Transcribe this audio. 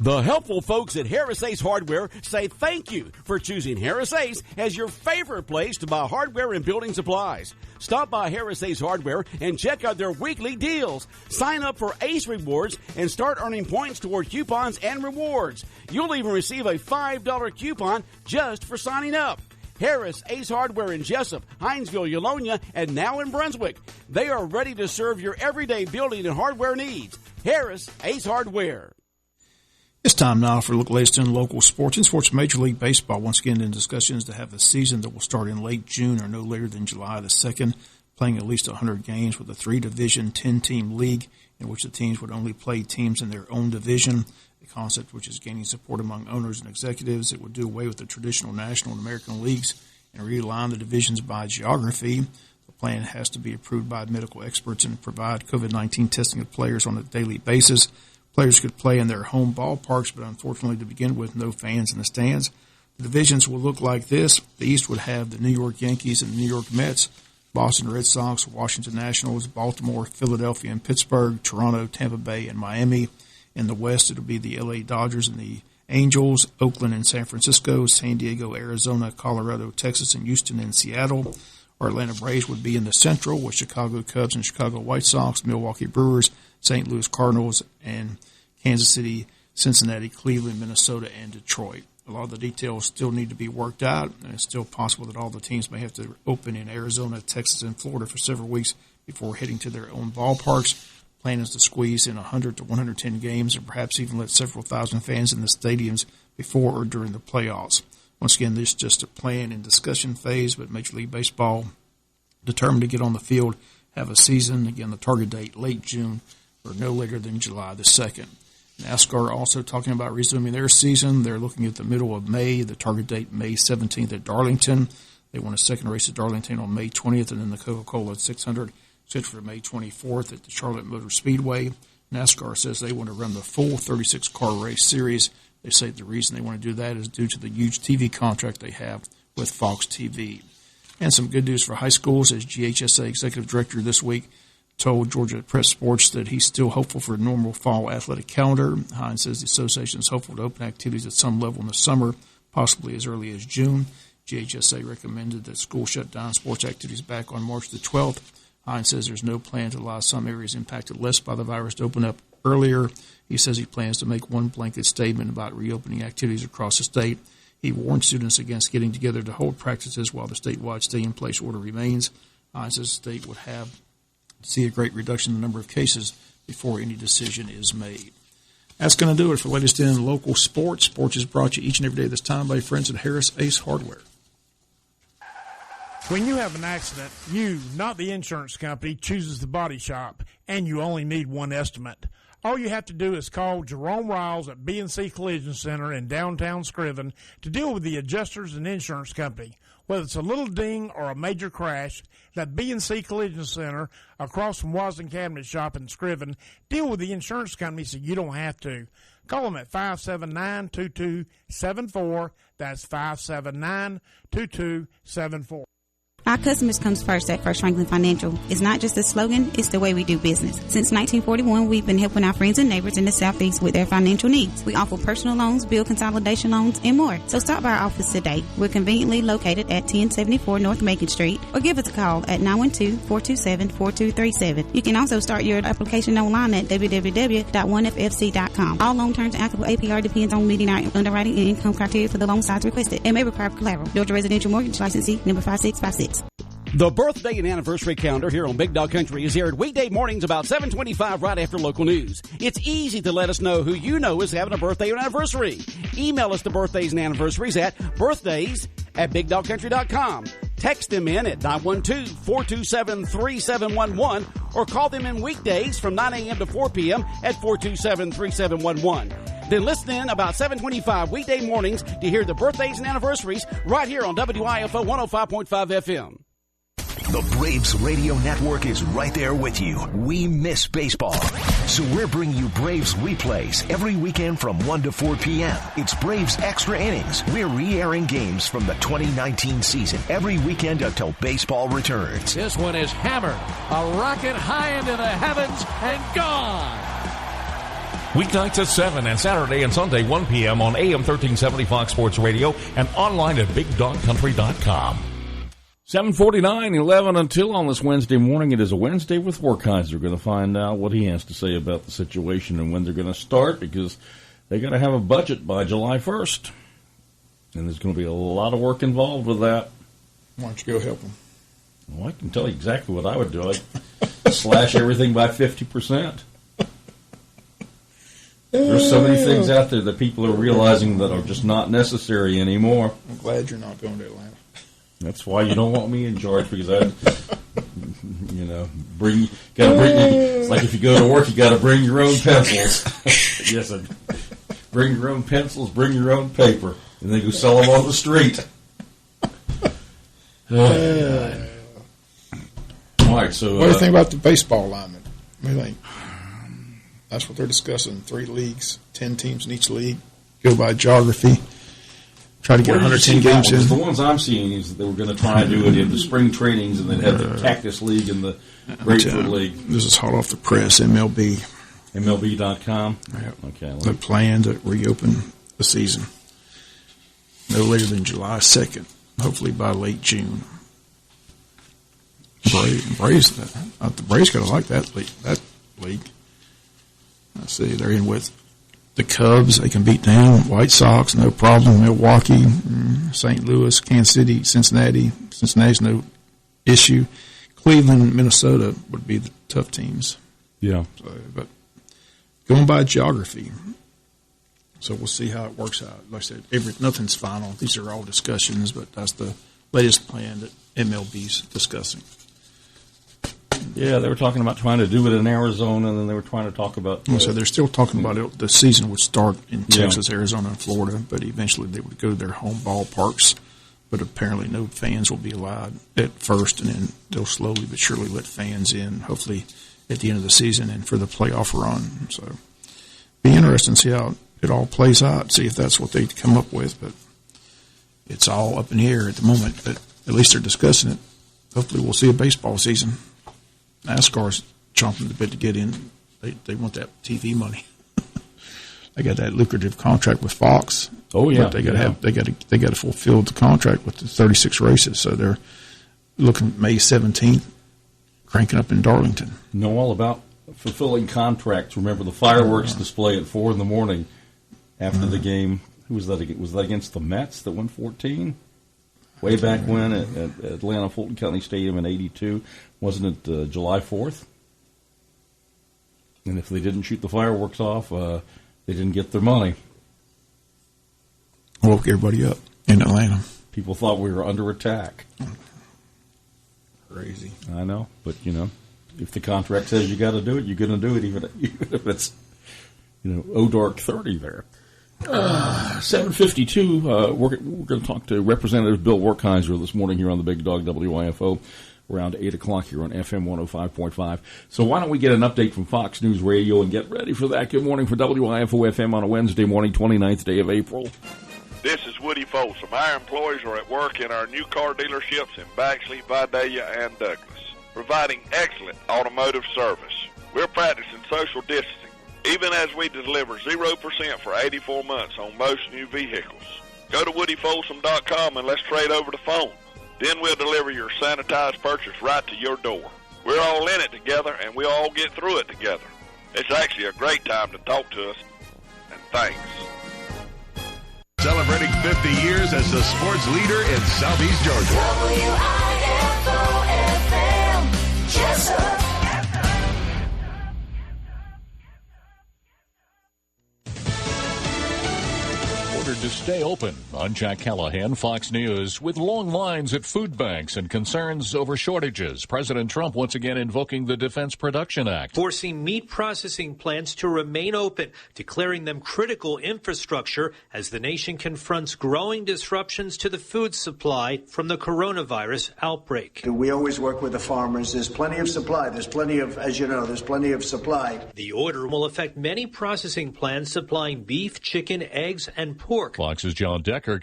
The helpful folks at Harris Ace Hardware say thank you for choosing Harris Ace as your favorite place to buy hardware and building supplies. Stop by Harris Ace Hardware and check out their weekly deals. Sign up for Ace Rewards and start earning points toward coupons and rewards. You'll even receive a $5 coupon just for signing up. Harris Ace Hardware in Jesup, Hinesville, Eulonia, and now in Brunswick. They are ready to serve your everyday building and hardware needs. Harris Ace Hardware. It's time now for a look at latest in local sports. In sports, Major League Baseball once again in discussions to have a season that will start in late June or no later than July the 2nd, playing at least 100 games with a 3-division, 10-team league in which the teams would only play teams in their own division, a concept which is gaining support among owners and executives. It would do away with the traditional National and American leagues and realign the divisions by geography. The plan has to be approved by medical experts and provide COVID-19 testing of players on a daily basis. Players could play in their home ballparks, but unfortunately, to begin with, no fans in the stands. The divisions will look like this. The East would have the New York Yankees and the New York Mets, Boston Red Sox, Washington Nationals, Baltimore, Philadelphia, and Pittsburgh, Toronto, Tampa Bay, and Miami. In the West, it'll be the L.A. Dodgers and the Angels, Oakland and San Francisco, San Diego, Arizona, Colorado, Texas, and Houston and Seattle. Our Atlanta Braves would be in the Central with Chicago Cubs and Chicago White Sox, Milwaukee Brewers, St. Louis Cardinals, and Kansas City, Cincinnati, Cleveland, Minnesota, and Detroit. A lot of the details still need to be worked out, and it's still possible that all the teams may have to open in Arizona, Texas, and Florida for several weeks before heading to their own ballparks. Plan is to squeeze in 100 to 110 games and perhaps even let several thousand fans in the stadiums before or during the playoffs. Once again, this is just a plan and discussion phase, but Major League Baseball determined to get on the field, have a season. Again, the target date, late June or no later than July the 2nd. NASCAR also talking about resuming their season. They're looking at the middle of May, the target date May 17th at Darlington. They won a second race at Darlington on May 20th, and then the Coca-Cola 600 set for May 24th at the Charlotte Motor Speedway. NASCAR says they want to run the full 36-car race series. They say the reason they want to do that is due to the huge TV contract they have with Fox TV. And some good news for high schools as GHSA Executive Director this week told Georgia Press Sports that he's still hopeful for a normal fall athletic calendar. Hines says the association is hopeful to open activities at some level in the summer, possibly as early as June. GHSA recommended that schools shut down sports activities back on March the 12th. Hines says there's no plan to allow some areas impacted less by the virus to open up earlier. He says he plans to make one blanket statement about reopening activities across the state. He warned students against getting together to hold practices while the statewide stay-in-place order remains. Hines says the state would have to see a great reduction in the number of cases before any decision is made. That's going to do it for the latest in local sports. Sports is brought to you each and every day this time by friends at Harris Ace Hardware. When you have an accident, you, not the insurance company, chooses the body shop, and you only need one estimate. All you have to do is call Jerome Riles at B&C Collision Center in downtown Scriven to deal with the adjusters and insurance company. Whether it's a little ding or a major crash, that B&C Collision Center across from Wasden Cabinet Shop in Scriven, deal with the insurance company so you don't have to. Call them at 579-2274. That's 579-2274. Our customers comes first at First Franklin Financial. It's not just a slogan, it's the way we do business. Since 1941, we've been helping our friends and neighbors in the Southeast with their financial needs. We offer personal loans, bill consolidation loans, and more. So stop by our office today. We're conveniently located at 1074 North Macon Street, or give us a call at 912-427-4237. You can also start your application online at www.onefc.com. All loan terms and applicable APR depends on meeting our underwriting and income criteria for the loan size requested and may require collateral. Georgia Residential Mortgage Licensee number 5656. The birthday and anniversary calendar here on Big Dog Country is aired weekday mornings about 7:25 right after local news. It's easy to let us know who you know is having a birthday or anniversary. Email us the birthdays and anniversaries at birthdays@bigdogcountry.com. Text them in at 912-427-3711 or call them in weekdays from 9 a.m. to 4 p.m. at 427-3711. Then listen in about 7:25 weekday mornings to hear the birthdays and anniversaries right here on WIFO 105.5 FM. The Braves Radio Network is right there with you. We miss baseball. So we're bringing you Braves replays every weekend from 1 to 4 p.m. It's Braves Extra Innings. We're re-airing games from the 2019 season every weekend until baseball returns. This one is hammered. A rocket high into the heavens and gone. Weeknights at 7 and Saturday and Sunday 1 p.m. on AM 1370 Fox Sports Radio and online at BigDogCountry.com. 7:49, 11 until on this Wednesday morning. It is a Wednesday with Werkheiser. We're going to find out what he has to say about the situation and when they're going to start, because they got to have a budget by July 1st. And there's going to be a lot of work involved with that. Why don't you go help them? Well, I can tell you exactly what I would do. I'd slash everything by 50%. There's so many things out there that people are realizing that are just not necessary anymore. I'm glad you're not going to Atlanta. That's why you don't want me in charge, because gotta bring. It's like if you go to work, you got to bring your own pencils. Yes, bring your own pencils, bring your own paper, and then go sell them on the street. All right, so what do you think about the baseball alignment? What do you think? That's what they're discussing. 3 leagues, 10 teams in each league. Go by geography. Try to get 110 games in. The ones I'm seeing is that they were going to try and do it in the spring trainings and then have the Cactus League and the Grapefruit League. This is hot off the press, MLB. MLB.com? Yep. Okay. They plan to reopen the season no later than July 2nd, hopefully by late June. Braves the Braves got to like that league. Let's see, they're in with the Cubs. They can beat down White Sox, no problem. Milwaukee, St. Louis, Kansas City, Cincinnati. Cincinnati's no issue. Cleveland, Minnesota would be the tough teams. Yeah. So, but going by geography, so we'll see how it works out. Like I said, nothing's final. These are all discussions, but that's the latest plan that MLB's discussing. Yeah, they were talking about trying to do it in Arizona, and then they were trying to talk about... So they're still talking about it. The season would start in Texas, Arizona, and Florida, but eventually they would go to their home ballparks. But apparently no fans will be allowed at first, and then they'll slowly but surely let fans in, hopefully at the end of the season and for the playoff run. So be interesting to see how it all plays out, see if that's what they come up with. But it's all up in the air at the moment, but at least they're discussing it. Hopefully we'll see a baseball season. NASCAR's chomping the bit to get in. They want that TV money. They got that lucrative contract with Fox. Oh yeah, but they got to fulfill the contract with the 36 races. So they're looking May 17th, cranking up in Darlington. Know all about fulfilling contracts. Remember the fireworks display at 4 a.m. after the game. Who was that? Was that against the Mets that won 14? Way back when at Atlanta Fulton County Stadium in '82. Wasn't it July 4th? And if they didn't shoot the fireworks off, they didn't get their money. Woke everybody up in Atlanta. People thought we were under attack. Crazy. I know, but if the contract says you got to do it, you're going to do it, even if it's dark 30 there. 7:52. We're going to talk to Representative Bill Werkheiser this morning here on the Big Dog WIFO around 8 o'clock here on FM 105.5. So why don't we get an update from Fox News Radio and get ready for that. Good morning for WIFO FM on a Wednesday morning, 29th day of April. This is Woody Folsom. Our employees are at work in our new car dealerships in Baxley, Vidalia, and Douglas, providing excellent automotive service. We're practicing social distancing, even as we deliver 0% for 84 months on most new vehicles. Go to WoodyFolsom.com and let's trade over the phone. Then we'll deliver your sanitized purchase right to your door. We're all in it together, and we all get through it together. It's actually a great time to talk to us, and thanks. Celebrating 50 years as the sports leader in Southeast Georgia. WIFO FM Jesup. To stay open. I'm Jack Callahan, Fox News. With long lines at food banks and concerns over shortages, President Trump once again invoking the Defense Production Act. Forcing meat processing plants to remain open, declaring them critical infrastructure as the nation confronts growing disruptions to the food supply from the coronavirus outbreak. We always work with the farmers. There's plenty of supply. There's plenty of, as you know, there's plenty of supply. The order will affect many processing plants supplying beef, chicken, eggs, and pork. Fox's John Decker.